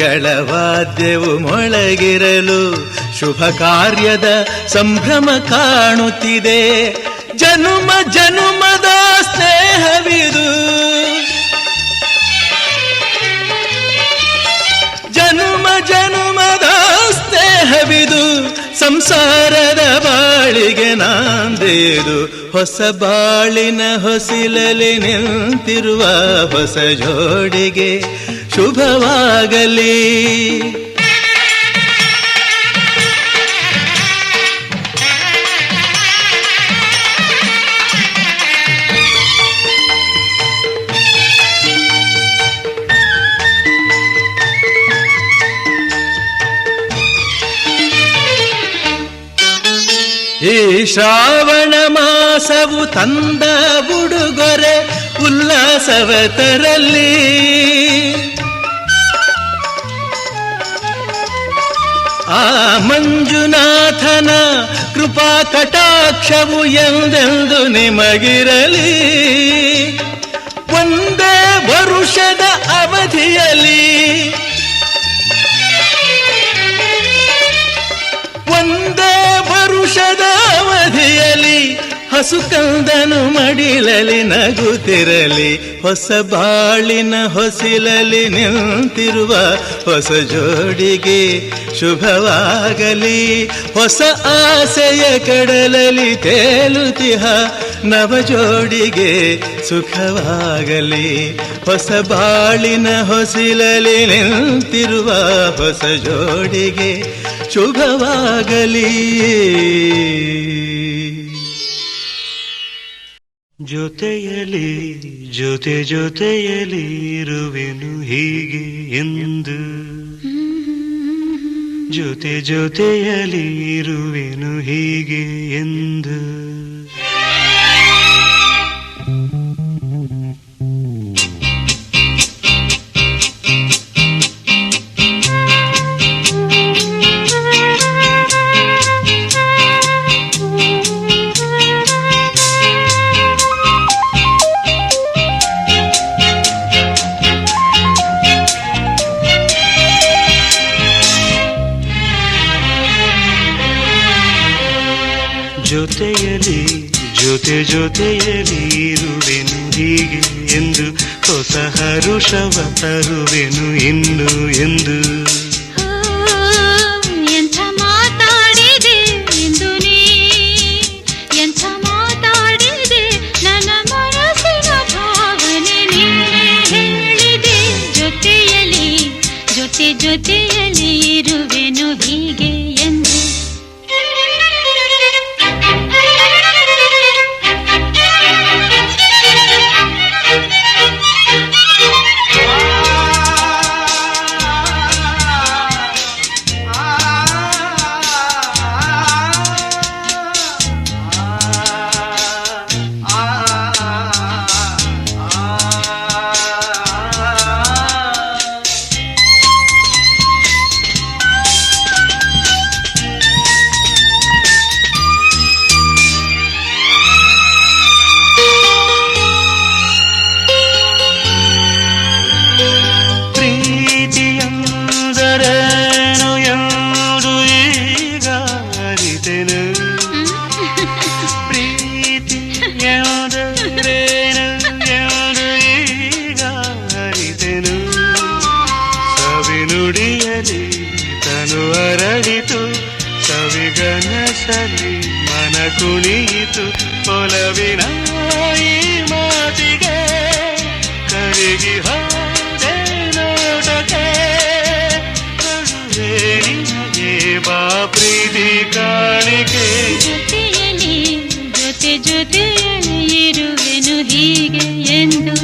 ಗಳವಾದ್ಯವು ಮೊಳಗಿರಲು ಶುಭ ಕಾರ್ಯದ ಸಂಭ್ರಮ ಕಾಣುತ್ತಿದೆ. ಜನುಮ ಜನುಮದ ಸ್ನೇಹವಿದು, ಜನುಮ ಜನುಮದ ಸ್ನೇಹವಿದು, ಸಂಸಾರದ ಬಾಳಿಗೆ ನಾಂದೇದು. ಹೊಸ ಬಾಳಿನ ಹೊಸಿಲಲಿ ನಿಂತಿರುವ ಹೊಸ ಜೋಡಿಗೆ ಶುಭವಾಗಲಿ. ಈ ಶ್ರಾವಣ ಮಾಸವು ತಂದ ಉಡುಗೊರೆ ಉಲ್ಲಾಸವ ತರಲಿ. ಆ ಮಂಜುನಾಥನ ಕೃಪಾ ಕಟಾಕ್ಷವು ಎಂದೆಂದು ನಿಮಗಿರಲಿ. ಒಂದೇ ವರುಷದ ಅವಧಿಯಲ್ಲಿ, ಒಂದೇ ವರುಷದ ಅವಧಿಯಲ್ಲಿ ಹಸುಕಂದನು ಮಡಿಲಲಿ ನಗುತ್ತಿರಲಿ. ಹೊಸ ಬಾಳಿನ ಹೊಸಿಲಲಿ ನಿಂತಿರುವ ಹೊಸ ಜೋಡಿಗೆ ಶುಭವಾಗಲಿ. ಹೊಸ ಆಸೆಯ ಕಡಲಲಿ ತೇಲುತಿಹ ನವ ಜೋಡಿಗೆ ಸುಖವಾಗಲಿ. ಹೊಸ ಬಾಳಿನ ಹೊಸಿಲಲಿ ನಿಂತಿರುವ ಹೊಸ ಜೋಡಿಗೆ ಶುಭವಾಗಲಿ. ಜೊತೆಯಲಿ ಜೊತೆ ಜೊತೆಯಲಿ ಇರುವೆನು ಹೀಗೆ ಎಂದು, ಜೊತೆ ಜೊತೆಯಲಿ ಇರುವೆನು ಹೀಗೆ ಎಂದು. ಜೊತೆಯಲಿ ಜೊತೆ ಜೊತೆಯಲಿ ಇರುವೆನು ಹೀಗೆ ಎಂದು, ಹೊಸ ಹರುಷವ ತರುವೆನು ಇನ್ನು ಎಂದು. ಎಂಥ ಮಾತಾಡಿದೆ ಎಂದು ನೀ, ಎಂಥ ಮಾತಾಡಿದೆ ನನ್ನ ಮನಸ್ಸಿನ ಭಾವನೆ ನೀನೇ ಹೇಳಿದೆ. ಜೊತೆಯಲಿ ಜೊತೆ ಜೊತೆಯಲಿ ಇರುವೆನು ಹೀಗೆ ಎಂದು. ಸವಿಗನಸಲಿ ಮನ ಕುಣಿಯಿತು ಒಲವಿನ ಈ ಮಾತಿಗೆ, ಕರಗಿ ಹೋದೆ ನೋಟಕ್ಕೆ. ಕರುವೆ ನಿನಗೆ ಬಾ ಪ್ರೀತಿ ಕಾಣಿಕೆ. ಜೊತೆಯಲಿ ಜೊತೆ ಜೊತೆಯಲಿ ಇರುವೆನು ಹೀಗೆ ಎಂದು.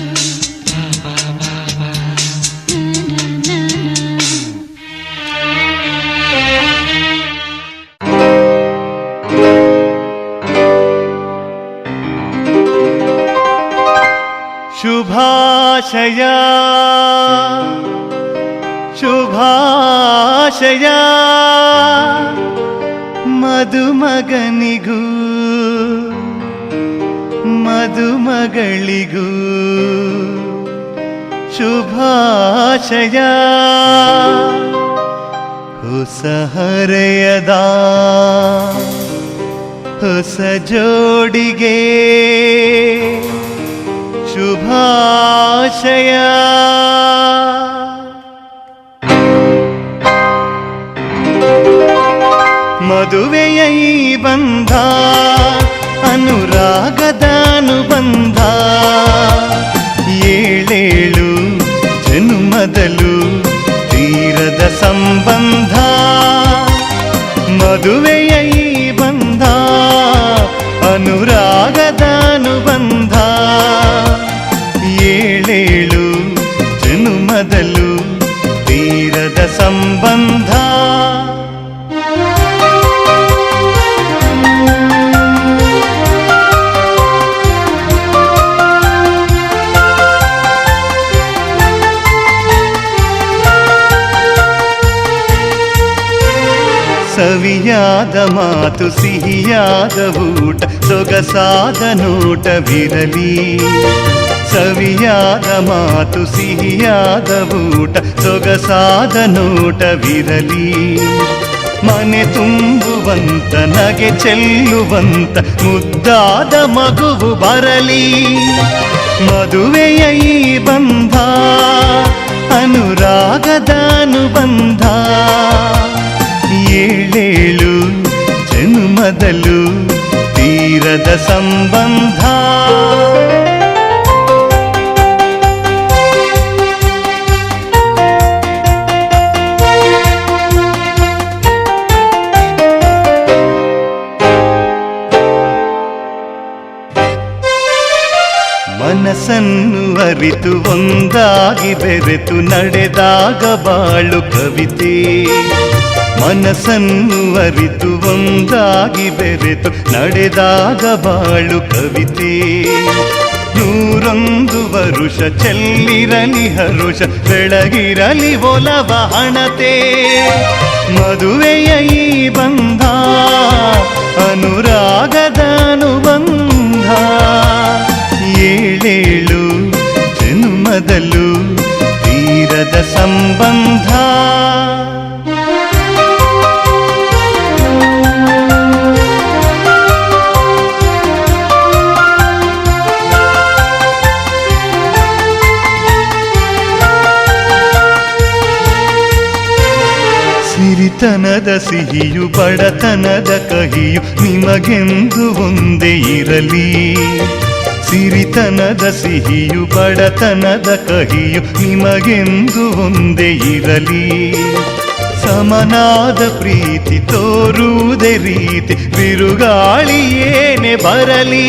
ಶುಭಾಶಯ ಶುಭಾಶಯ ಮದುಮಗನಿಗೂ ಮದುಮಗಳಿಗೂ ಶುಭಾಶಯ ಹೊಸ ಹರೆಯದ ಹೊಸ ಜೋಡಿಗೆ ಶುಭಾಶಯ. ಮದುವೆಯ ಈ ಬಂಧ ಅನುರಾಗದ ಅನುಬಂಧ ಏಳೇಳು ಜನುಮದಲು ತೀರದ ಸಂಬಂಧ. ಮದುವೆಯ ಈ ಬಂಧ ಅನುರಾಗದ ಅನುಬಂಧ ಏಳೇಳು ಜನುಮದಲು ತೀರದ ಸಂಬಂಧ. ಸವಿಯಾದ ಮಾತು ಸಿಹಿಯಾದ ಊಟ ಸೊಗಸಾದ ನೋಟವಿರಲಿ. ಸವಿಯಾದ ಮಾತು ಸಿಹಿಯಾದ ಊಟ ಸೊಗಸಾದ ನೋಟವಿರಲಿ. ಮನೆ ತುಂಬುವಂತ ನಗೆ ಚೆಲ್ಲುವಂತ ಮುದ್ದಾದ ಮಗುವು ಬರಲಿ. ಮದುವೆಯ ಈ ಬಂಧ ಅನುರಾಗದ ಅನುಬಂಧ ಏಳೇಳು ಜನುಮದಲು ತೀರದ ಸಂಬಂಧ. ಮನಸ್ಸನ್ನು ಅರಿತು ಒಂದಾಗಿ ಬೆರೆತು ನಡೆದಾಗ ಬಾಳು ಕವಿತೆ. ಮನಸ್ಸನ್ನು ಅರಿತು ಒಂದಾಗಿ ಬೆರೆತು ನಡೆದಾಗ ಬಾಳು ಕವಿತೆ. 101 ವರುಷ ಚೆಲ್ಲಿರಲಿ ಹರುಷ ಬೆಳಗಿರಲಿ ಒಲವ ಹಣತೆ. ಮದುವೆಯ ಈ ಬಂಧ ಅನುರಾಗದ ಅನುಬಂಧ ಏಳೇಳು ಜನುಮದಲು ತೀರದ ಸಂಬಂಧ. ಸಿರಿತನದ ಸಿಹಿಯು ಬಡತನದ ಕಹಿಯು ನಿಮಗೆಂದು ಒಂದೇ ಇರಲಿ. ಸಿರಿತನದ ಸಿಹಿಯು ಬಡತನದ ಕಹಿಯು ನಿಮಗೆಂದು ಒಂದೇ ಇರಲಿ. ಸಮನಾದ ಪ್ರೀತಿ ತೋರುವುದೇ ರೀತಿ ಬಿರುಗಾಳಿ ಏನೇ ಬರಲಿ.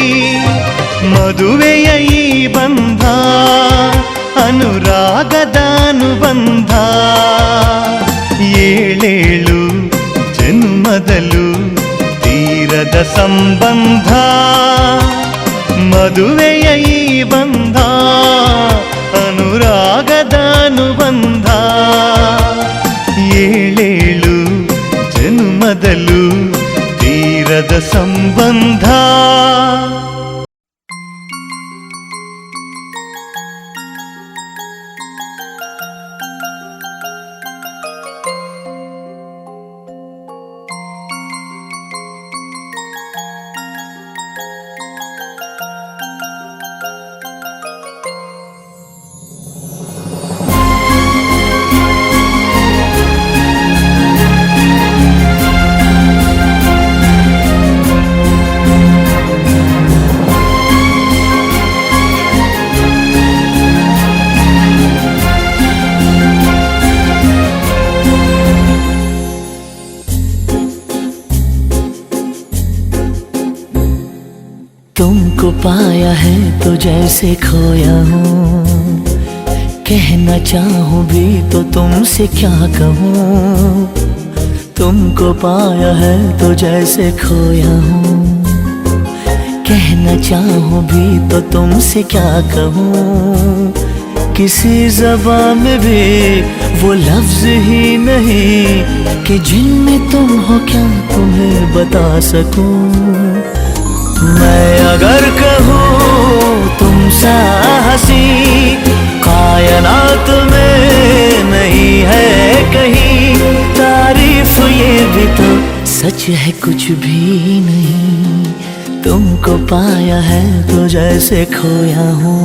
ಮದುವೆಯ ಈ ಬಂಧ ಅನುರಾಗದ ಅನುಬಂಧ ಏಳೇಳು ಜನ್ಮದಲು ತೀರದ ಸಂಬಂಧ. ಮದುವೆಯ ಈ ಬಂಧ ಅನುರಾಗದ ಅನುಬಂಧ ಏಳೇಳು ಜನ್ಮದಲು ತೀರದ ಸಂಬಂಧ. तुमको पाया है तो जैसे खोया हूँ, कहना चाहूँ भी तो तुमसे क्या कहूँ। तुमको पाया है तो जैसे खोया हूँ, कहना चाहूँ भी तो तुमसे क्या कहूँ। किसी ज़बान में भी वो लफ्ज़ ही नहीं कि जिनमें तुम हो क्या तुम्हें बता सकूँ। मैं अगर कहूँ तुम सा हंसी कायनात कायनात में नहीं है कहीं तारीफ, ये भी तो सच है कुछ भी नहीं। तुमको पाया है तो जैसे खोया हूँ।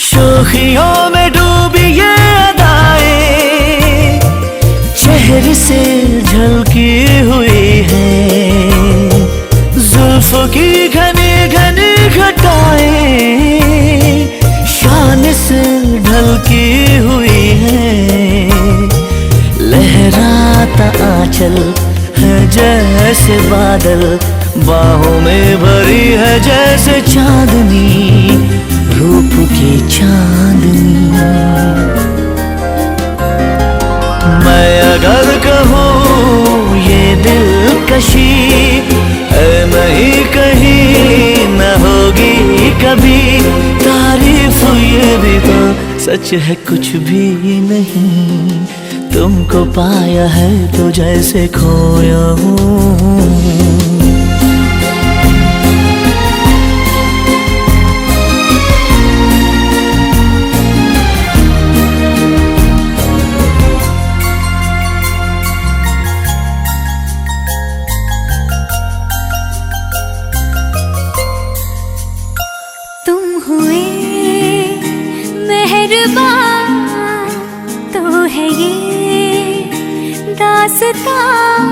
शोखियों में डूबी ये अदाएं चेहरे से झलकी हुई है, जुल्फों की घनी घनी घटाएं शान से ढलकी हुई है। लहराता आंचल है जैसे बादल, बाहों में भरी है जैसे चांदनी, रूप की चांदनी। मैं अगर कहूँ ये दिलकशी है नहीं कहीं न होगी कभी तारीफ, ये भी तो सच है कुछ भी नहीं। तुमको पाया है तो जैसे खोया हूँ। तो है ये दास्तां,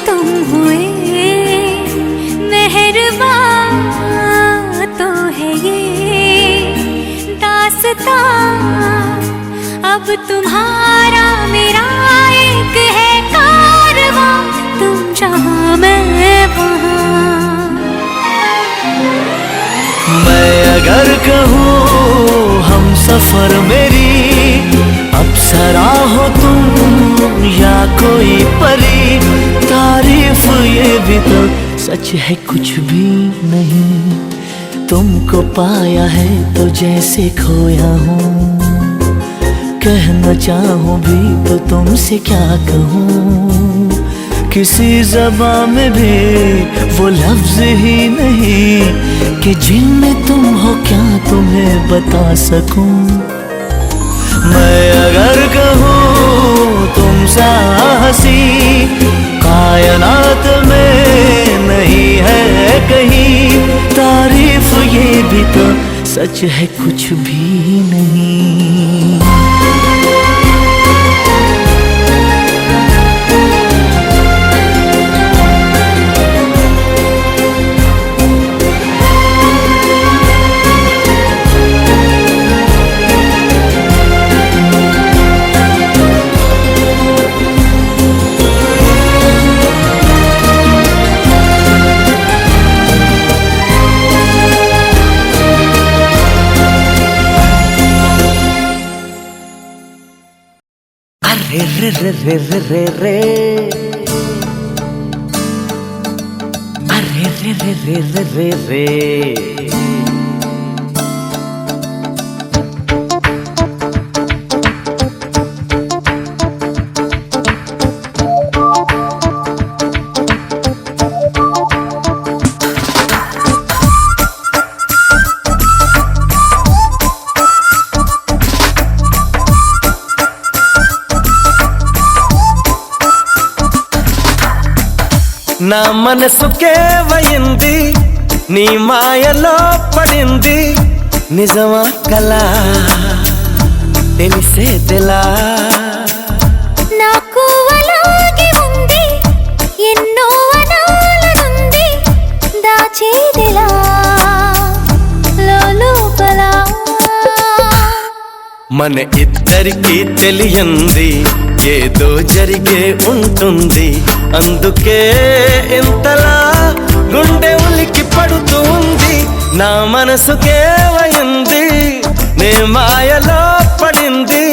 तुम हुए मेहरबान, तो है ये दास्तां। अब तुम्हारा मेरा एक है कारवां, तुम जहाँ मैं वहाँ। मैं अगर कहूँ हम सफर मेरी अप्सरा हो तुम या कोई परी, तारीफ ये भी तो सच है कुछ भी नहीं। तुमको पाया है तो जैसे खोया हूँ। कहना चाहूँ भी तो तुमसे क्या कहूँ, किसी ज़बान में भी वो लफ्ज़ ही नहीं कि जिनमें तुम हो क्या तुम्हें बता सकूं। मैं अगर कहूँ तुम सा हंसी कायनात में नहीं है कहीं तारीफ, ये भी तो सच है कुछ भी नहीं। रे रे रे रे रे रे अरे रे रे रे रे रे रे। నా మనసుకే వయింది నీ మాయలో పడింది నిజమా కలా తెలిసేదెలా నాకు అలాగే ఉంది ఎన్నో అనాలనుంది దాచేదెలా లోపల మన ఇద్దరికి తెలియంది ఏదో జరిగే ఉంటుంది అందుకే ఇంతలా గుండె ఉలికి పడుతుంది నా మనసుకే వయింది నే మాయలో పడింది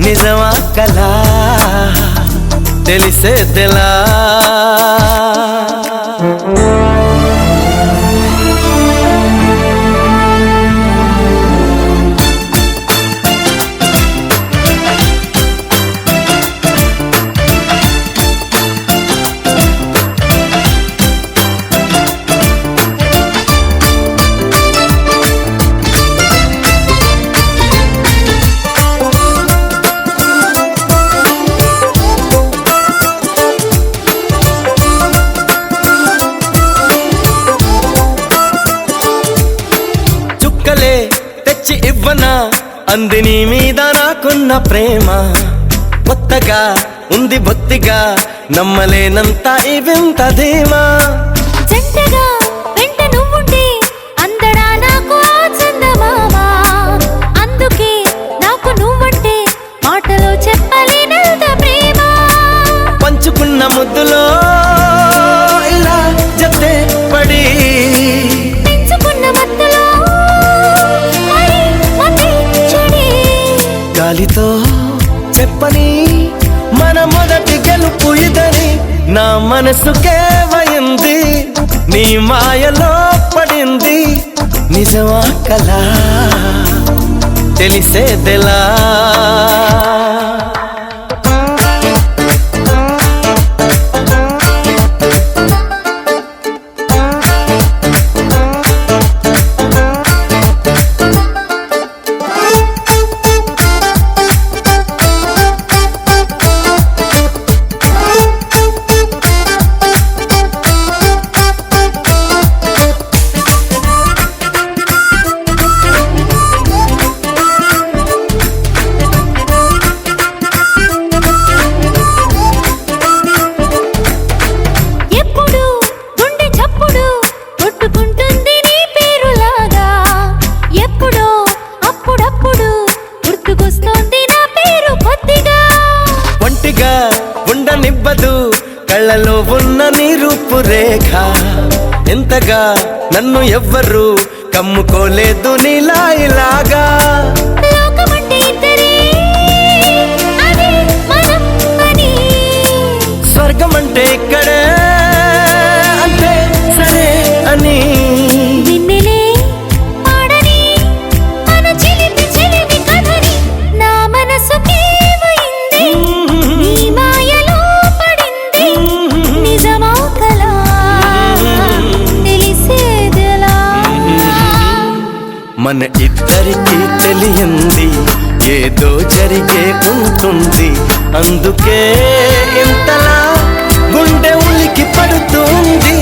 నిజమా కలా తెలిసేదెలా తెచ్చి ఇవ్వనా అంది నీ మీద నాకున్న ప్రేమ కొత్తగా ఉంది బొత్తిగా నమ్మలేనంత ఈ వింత ధీమా జంటగా వెంట నువ్వుంటే అందడా నాకు ఆ చందమామ అందుకే నాకు నువ్వంటే మాటలో చెప్పలేనంత ప్రేమ పంచుకున్న ముద్దులో ఇలా జతే పడి పెంచుకున్న మత్తులో గాలితో చెప్పని మన మొదటి గెలుపు ఇదని నా మనసుకే వయింది నీ మాయలో పడింది నిజమా కలా తెలిసేదెలా ఉండనివ్వదు కళ్ళలో ఉన్న నీ రూపురేఖ ఎంతగా నన్ను ఎవ్వరు కమ్ముకోలేదు నీలా ఇలాగా స్వర్గం అంటే ఇక్కడే అంటే సరే అని మన ఇద్దరికి తెలియంది ఏదో జరిగే ఉంటుంది అందుకే ఇంతలా గుండె ఉలికి పడుతుంది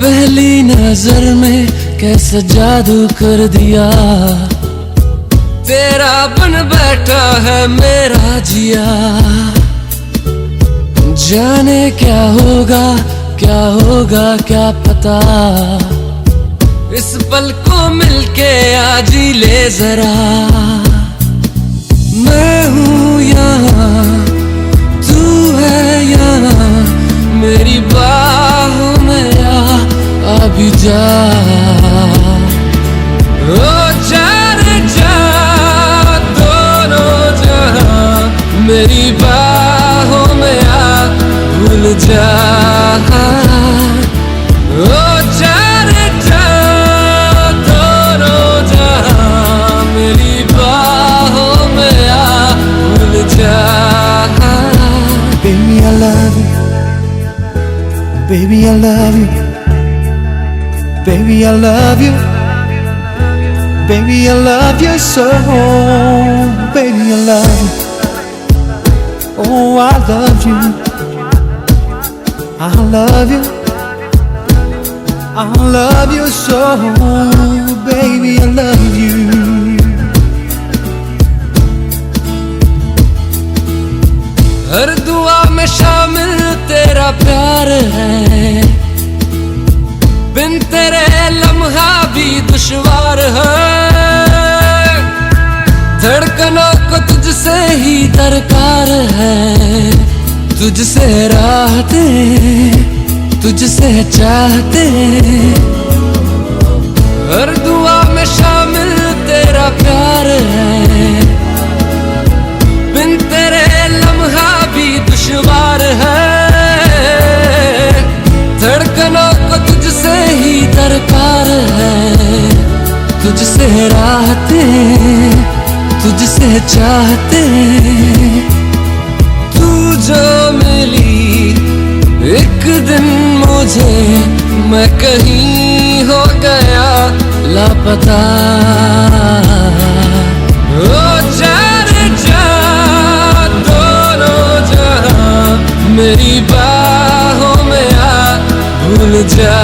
पहली नजर में कैसा जादू कर दिया तेरा बन बैठा है मेरा जिया जाने क्या होगा क्या पता इस पल को मिलके आज ही ले जरा मैं हूँ यहाँ तू है यहाँ मेरी बाहों में अभी जा ओ जाने जा दोनों जहां मेरी बाहों में आ भूल जा ओ जाने जा दोनों जहां मेरी बाहों में आ भूल जा Baby I love you Baby I love you Baby, I love you. Baby, I love you so. Baby, I love you. Oh, I love you. I love you. I love you so, baby, I love you. हर दुआ में शामिल तेरा प्यार है, बिन तेरे लम्हा भी दुश्वार है। धड़कनों को तुझसे ही दरकार है, तुझसे राहते तुझसे चाहते। हर दुआ में शामिल तेरा प्यार है, बिन तेरे लम्हा भी दुश्वार है। धड़कनों को तुझसे ही दरकार है, तुझसे राहते तुझसे चाहते। तू जो मिली एक दिन मुझे, मैं कहीं हो गया लापता। ओ जाने जा दोनों जहां, मेरी बाहों में आ भूल जा।